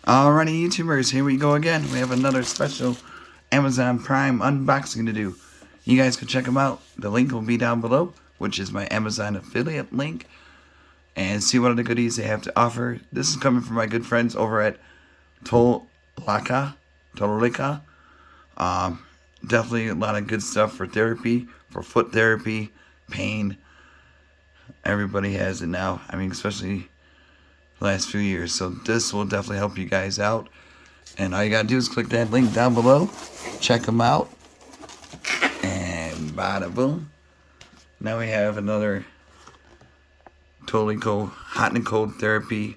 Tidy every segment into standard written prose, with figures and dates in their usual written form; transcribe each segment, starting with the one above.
Alrighty, YouTubers, here we go again. We have another special Amazon Prime unboxing to do. You guys can check them out. The link will be down below, which is my Amazon affiliate link, and see what other goodies they have to offer. This is coming from my good friends over at Tolaccea. Definitely a lot of good stuff for therapy, for foot therapy, pain. Everybody has it now. I mean, especially the last few years. So this will definitely help you guys out. And all you gotta do is click that link down below. Check them out. And bada boom. Now we have another totally cool hot and cold therapy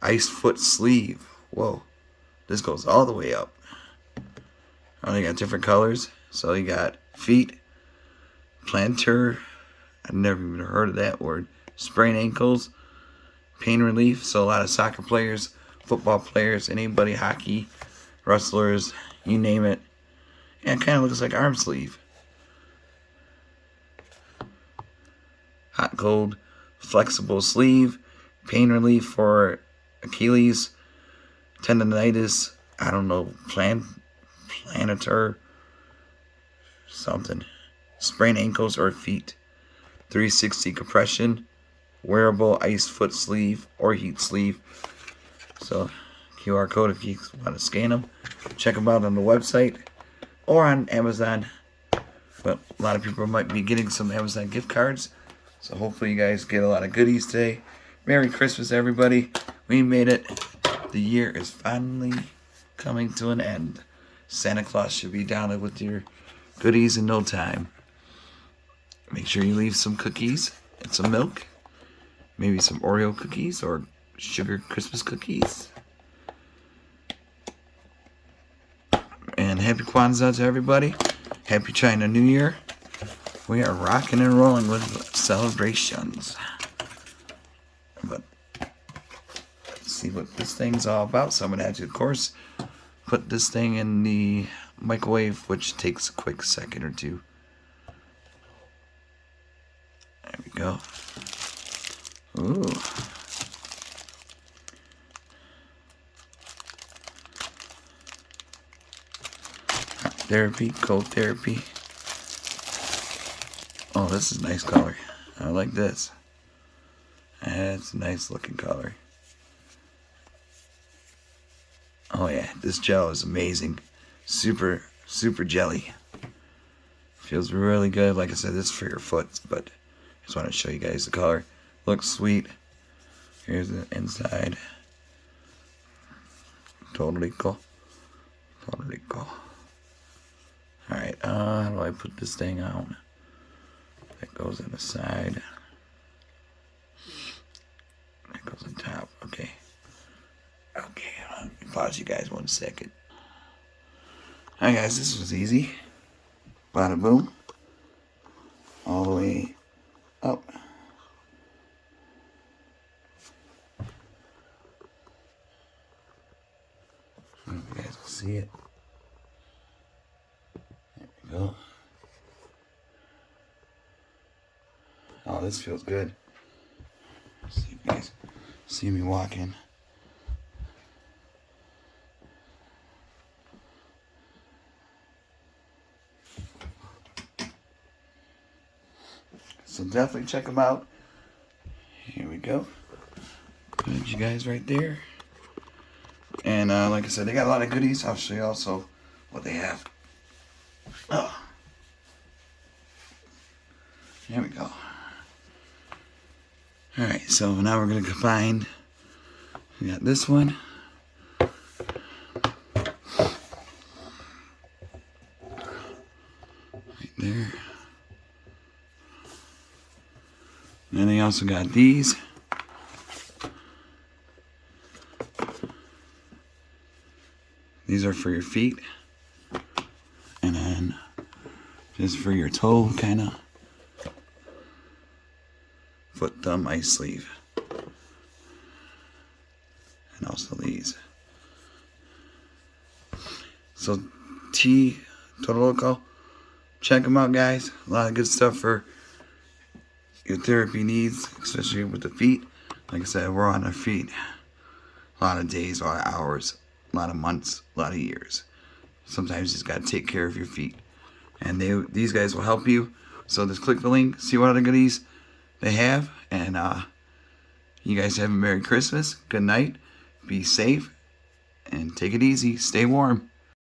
ice foot sleeve. Whoa. This goes all the way up. Oh, they got different colors. So you got feet, plantar. I've never even heard of that word. Sprained ankles, pain relief. So a lot of soccer players, football players, anybody, hockey, wrestlers, you name it. And it kind of looks like arm sleeve. Hot, cold, flexible sleeve, pain relief for Achilles, Tendonitis. I don't know, plantar, something. Sprained ankles or feet. 360 compression, wearable ice foot sleeve or heat sleeve. So QR code if you want to scan them. Check them out on the website or on Amazon. But a lot of people might be getting some Amazon gift cards. So hopefully you guys get a lot of goodies today. Merry Christmas, everybody. We made it. The year is finally coming to an end. Santa Claus should be down with your goodies in no time. Make sure you leave some cookies and some milk. Maybe some Oreo cookies or sugar Christmas cookies. And happy Kwanzaa to everybody. Happy China New Year. We are rocking and rolling with celebrations. But let's see what this thing's all about. So I'm going to have to, of course, put this thing in the microwave, which takes a quick second or two. There we go. Ooh. Hot therapy, cold therapy. Oh, this is a nice color. I like this. That's a nice looking color. Oh yeah, this gel is amazing. Super, super jelly. Feels really good. Like I said, this is for your foot, but I just want to show you guys the color. Looks sweet. Here's the inside. Totally cool. Totally cool. Alright, how do I put this thing on? That goes on the side. That goes on top. Okay. Okay, let me pause you guys 1 second. Alright guys, this was easy. Bada boom. All the way up. I don't know if you guys can see it. There we go. Oh, this feels good. See if you guys see me walking. So definitely check them out. Here we go. Put you guys right there. And like I said, they got a lot of goodies. I'll show you also what they have. Oh. Here we go. Alright, so now we're going to combine. We got this one. Right there. And then they also got these. These are for your feet. And then just for your toe, kind of. Foot, thumb, ice sleeve. And also these. So, Tolaccea. Check them out, guys. A lot of good stuff for your therapy needs, especially with the feet. Like I said, we're on our feet. a lot of days, a lot of hours, a lot of months, a lot of years. Sometimes you just got to take care of your feet. And these guys will help you. So just click the link, see what other goodies they have. And you guys have a Merry Christmas. Good night. Be safe. And take it easy. Stay warm.